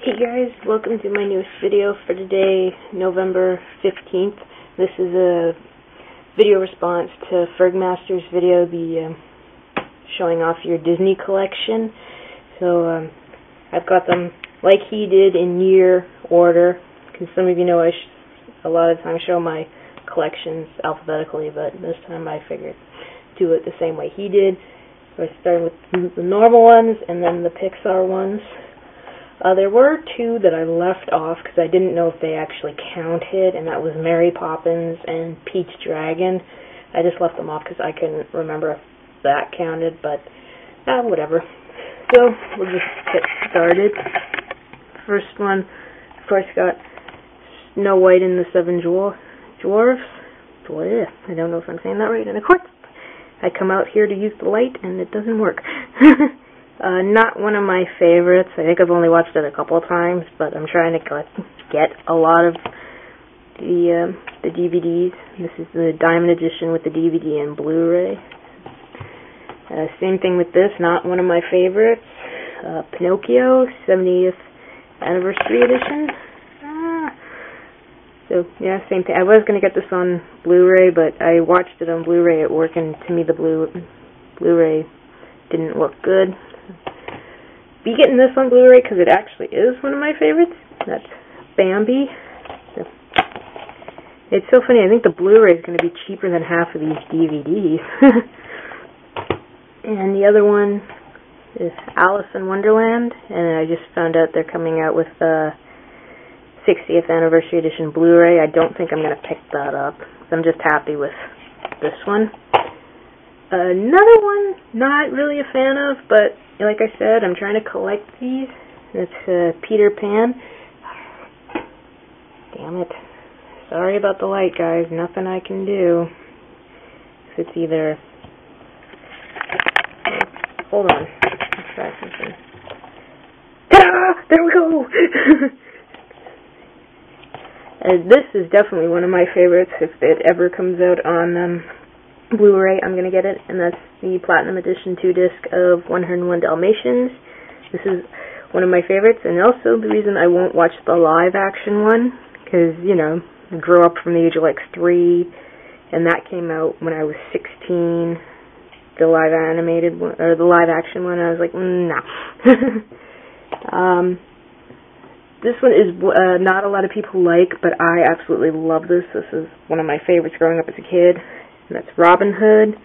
Hey guys, welcome to my newest video for today, November 15th. This is a video response to Fergmaster's video, showing off your Disney collection. So I've got them like he did in year order, because some of you know I a lot of times show my collections alphabetically, but this time I figured do it the same way he did. So I started with the normal ones and then the Pixar ones. There were two that I left off because I didn't know if they actually counted, and that was Mary Poppins and Pete's Dragon. I just left them off because I couldn't remember if that counted, but whatever. So we'll just get started. First one, of course, got Snow White and the Seven Dwarfs. I don't know if I'm saying that right. And of course, I come out here to use the light, and it doesn't work. Not one of my favorites. I think I've only watched it a couple of times, but I'm trying to get a lot of the DVDs. This is the Diamond Edition with the DVD and Blu-ray. Same thing with this, not one of my favorites. Pinocchio, 70th Anniversary Edition. So, yeah, same thing. I was going to get this on Blu-ray, but I watched it on Blu-ray at work, and to me the Blu-ray didn't look good. Be getting this on Blu-ray because it actually is one of my favorites. That's Bambi. So, it's so funny. I think the Blu-ray is going to be cheaper than half of these DVDs. And the other one is Alice in Wonderland, and I just found out they're coming out with the 60th Anniversary Edition Blu-ray. I don't think I'm going to pick that up. I'm just happy with this one. Another one, not really a fan of, but like I said, I'm trying to collect these. It's Peter Pan. Damn it. Sorry about the light, guys. Nothing I can do. It's either... Hold on. Let's try something. Ta-da! There we go! This is definitely one of my favorites. If it ever comes out on Blu-ray, I'm going to get it, and that's the Platinum Edition 2-disc of 101 Dalmatians. This is one of my favorites, and also the reason I won't watch the live-action one, because, you know, I grew up from the age of like 3, and that came out when I was 16, the live-animated one, or the live-action one, and I was like, no. This one is not a lot of people like, but I absolutely love this. This is one of my favorites growing up as a kid. And that's Robin Hood.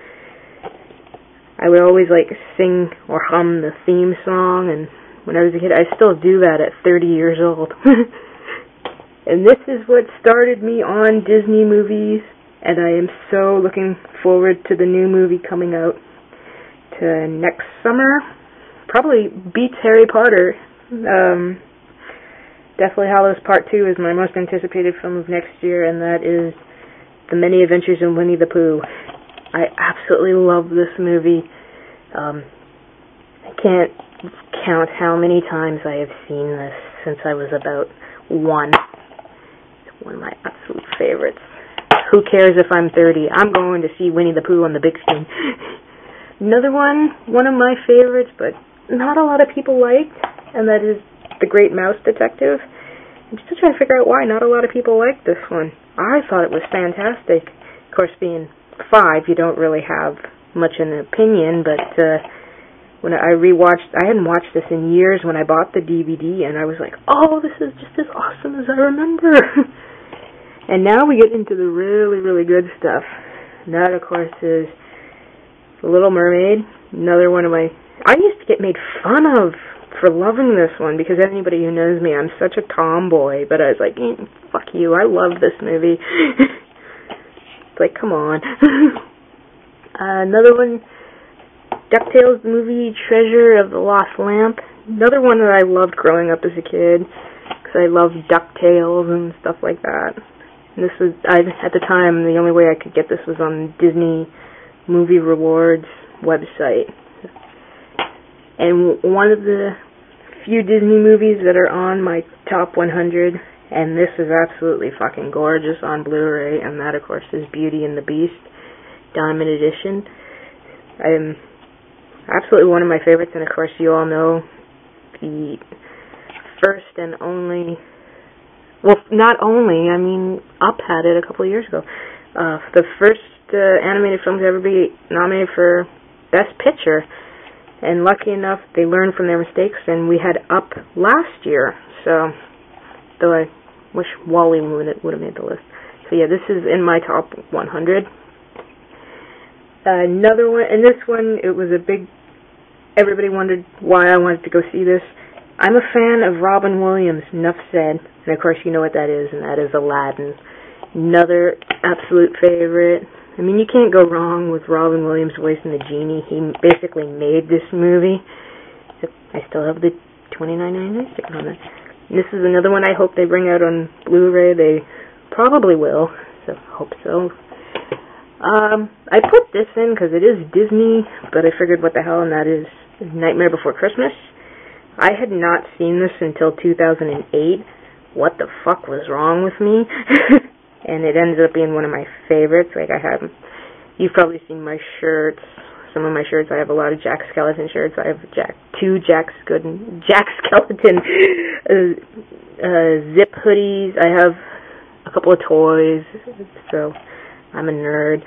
I would always like sing or hum the theme song, and when I was a kid, I still do that at 30 years old. And this is what started me on Disney movies, and I am so looking forward to the new movie coming out to next summer. Probably beats Harry Potter. Deathly Hallows Part 2 is my most anticipated film of next year, and that is The Many Adventures of Winnie the Pooh. I absolutely love this movie. I can't count how many times I have seen this since I was about 1. It's one of my absolute favorites. Who cares if I'm 30? I'm going to see Winnie the Pooh on the big screen. Another one of my favorites, but not a lot of people liked, and that is The Great Mouse Detective. I'm still trying to figure out why not a lot of people like this one. I thought it was fantastic. Of course, being 5, you don't really have much an opinion, but when I rewatched, I hadn't watched this in years when I bought the DVD, and I was like, oh, this is just as awesome as I remember. And now we get into the really, really good stuff. And that, of course, is The Little Mermaid. Another one of my... I used to get made fun of for loving this one, because anybody who knows me, I'm such a tomboy, but I was like, fuck you, I love this movie. It's like, come on. Another one, DuckTales, the movie Treasure of the Lost Lamp. Another one that I loved growing up as a kid, because I loved DuckTales and stuff like that. And this was, at the time, the only way I could get this was on Disney Movie Rewards website. And one of the few Disney movies that are on my top 100, and this is absolutely fucking gorgeous on Blu-ray, and that, of course, is Beauty and the Beast, Diamond Edition. Absolutely one of my favorites, and of course you all know the first and only, well, not only, I mean, Up had it a couple of years ago. The first animated film to ever be nominated for Best Picture. And lucky enough, they learned from their mistakes, and we had Up last year. So, though I wish WALL-E would have made the list. So yeah, this is in my top 100. Another one, and this one, it was a big, everybody wondered why I wanted to go see this. I'm a fan of Robin Williams, enough said. And of course you know what that is, and that is Aladdin. Another absolute favorite. I mean, you can't go wrong with Robin Williams voicing the genie. He basically made this movie. I still have the $29.99 sticker on that. This is another one I hope they bring out on Blu-ray. They probably will, so hope so. I put this in because it is Disney, but I figured what the hell, and that is Nightmare Before Christmas. I had not seen this until 2008. What the fuck was wrong with me? And it ended up being one of my favorites. Like, you've probably seen my shirts. Some of my shirts, I have a lot of Jack Skeleton shirts. I have two Jack Skeleton zip hoodies. I have a couple of toys, so I'm a nerd.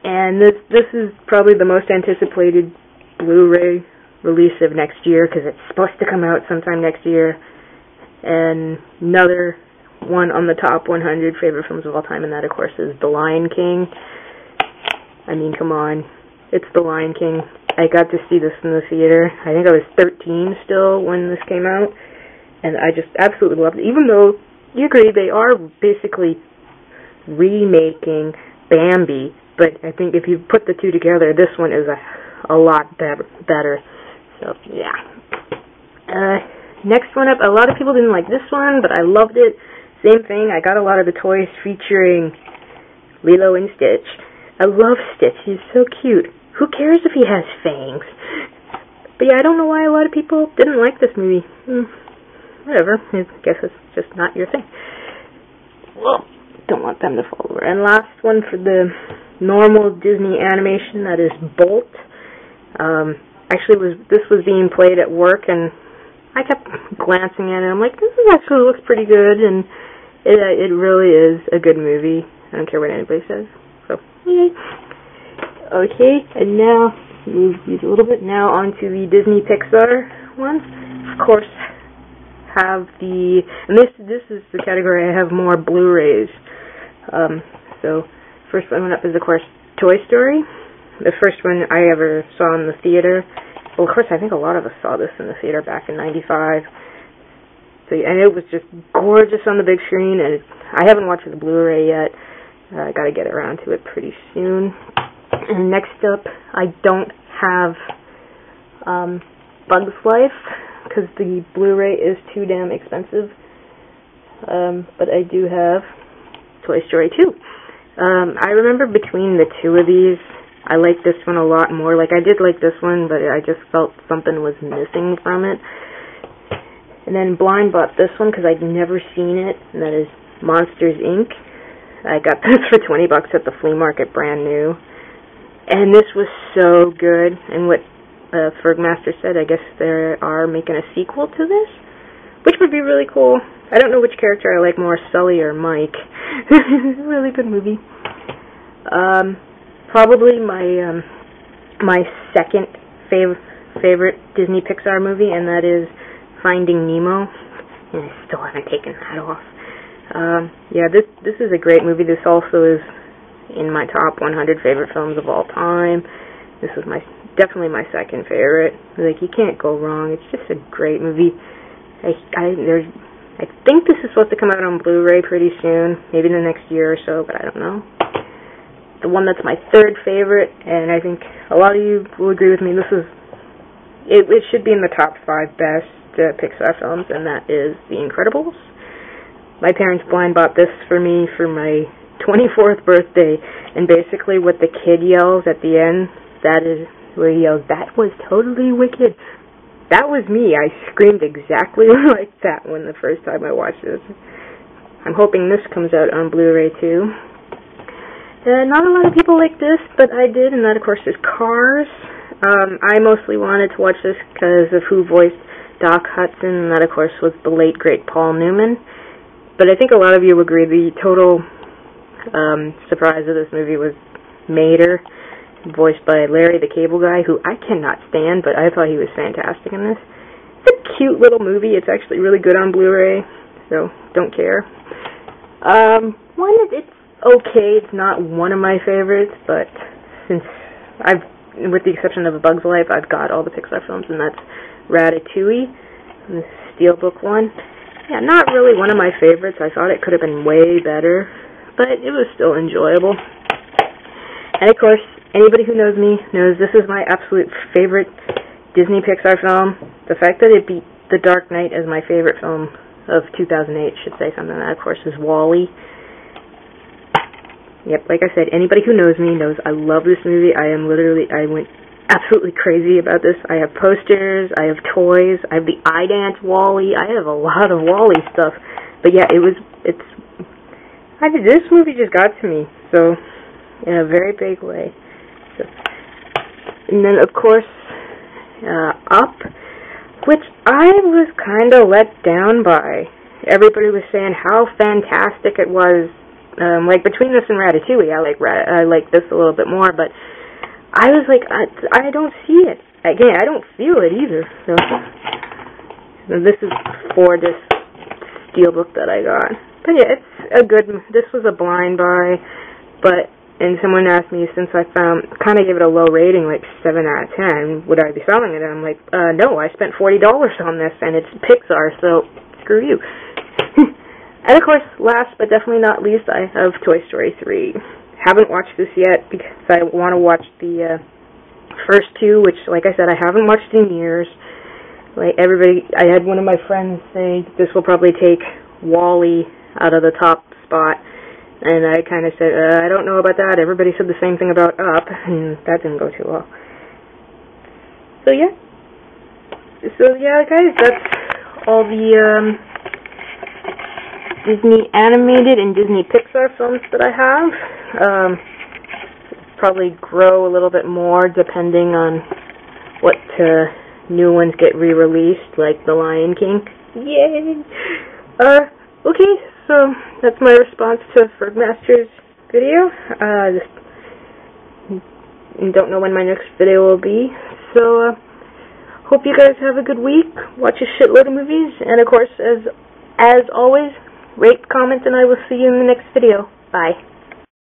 And this is probably the most anticipated Blu-ray release of next year, because it's supposed to come out sometime next year. And another one on the top 100 favorite films of all time, and that, of course, is The Lion King. I mean, come on. It's The Lion King. I got to see this in the theater. I think I was 13 still when this came out, and I just absolutely loved it. Even though, you agree, they are basically remaking Bambi, but I think if you put the two together, this one is a lot better. So, yeah. Next one up, a lot of people didn't like this one, but I loved it. Same thing, I got a lot of the toys featuring Lilo and Stitch. I love Stitch, he's so cute. Who cares if he has fangs? But yeah, I don't know why a lot of people didn't like this movie. Whatever, I guess it's just not your thing. Well, don't want them to fall over. And last one for the normal Disney animation, that is Bolt. Actually, this was being played at work, and I kept glancing at it. I'm like, this actually looks pretty good, and it really is a good movie. I don't care what anybody says. So, yay. Okay, and now, move these a little bit. Now onto the Disney Pixar one. Of course, have the, and this is the category I have more Blu-rays. So, first one up is, of course, Toy Story. The first one I ever saw in the theater. Well, of course, I think a lot of us saw this in the theater back in '95. So, and it was just gorgeous on the big screen, and I haven't watched the Blu-ray yet. I gotta get around to it pretty soon. And next up, I don't have Bug's Life, because the Blu-ray is too damn expensive. But I do have Toy Story 2. I remember between the two of these, I like this one a lot more. Like, I did like this one, but I just felt something was missing from it. And then Blind bought this one because I'd never seen it, and that is Monsters, Inc. I got this for $20 at the flea market, brand new. And this was so good. And what fergmaster said, I guess they are making a sequel to this, which would be really cool. I don't know which character I like more, Sully or Mike. Really good movie. Probably my second favorite Disney Pixar movie, and that is Finding Nemo. And I still haven't taken that off. Yeah, this is a great movie. This also is in my top 100 favorite films of all time. This is definitely my second favorite. Like, you can't go wrong. It's just a great movie. I think this is supposed to come out on Blu-ray pretty soon, maybe in the next year or so, but I don't know. The one that's my third favorite, and I think a lot of you will agree with me, it should be in the top 5 best Pixar films, and that is The Incredibles. My parents blind bought this for me for my 24th birthday, and basically what the kid yells at the end, that is where he yells, "That was totally wicked." That was me. I screamed exactly like that when the first time I watched this. I'm hoping this comes out on Blu-ray too. Not a lot of people like this, but I did, and that of course is Cars. I mostly wanted to watch this because of who voiced Doc Hudson, and that, of course, was the late, great Paul Newman. But I think a lot of you agree the total surprise of this movie was Mater, voiced by Larry the Cable Guy, who I cannot stand, but I thought he was fantastic in this. It's a cute little movie. It's actually really good on Blu-ray, so don't care. It's okay. It's not one of my favorites, but since with the exception of A Bug's Life, I've got all the Pixar films, and that's Ratatouille, and the Steelbook one. Yeah, not really one of my favorites. I thought it could have been way better, but it was still enjoyable. And of course, anybody who knows me knows this is my absolute favorite Disney Pixar film. The fact that it beat The Dark Knight as my favorite film of 2008 should say something. That, of course, is WALL-E. Yep, like I said, anybody who knows me knows I love this movie. I went absolutely crazy about this. I have posters, I have toys, I have the iDance WALL-E. I have a lot of WALL-E stuff. But yeah, this movie just got to me, so in a very big way. So, and then, of course, Up, which I was kind of let down by. Everybody was saying how fantastic it was. Like, between this and Ratatouille, I like this a little bit more, but I was like, I don't see it. Again, I don't feel it either. So this is for this Steelbook that I got. But yeah, it's a good, this was a blind buy, and someone asked me, since I kind of gave it a low rating, like 7 out of 10, would I be selling it? And I'm like, no, I spent $40 on this, and it's Pixar, so screw you. And of course, last but definitely not least, I have Toy Story 3. Haven't watched this yet because I want to watch the first two, which, like I said, I haven't watched in years. Like I had one of my friends say this will probably take WALL-E out of the top spot, and I kind of said, I don't know about that. Everybody said the same thing about Up, and that didn't go too well. So yeah, guys, that's all the Disney animated and Disney Pixar films that I have. Probably grow a little bit more depending on what new ones get re-released, like The Lion King. Yay! Okay, so that's my response to fergmaster's video. Don't know when my next video will be, so hope you guys have a good week. Watch a shitload of movies, and of course, as always, rate, comment, and I will see you in the next video. Bye.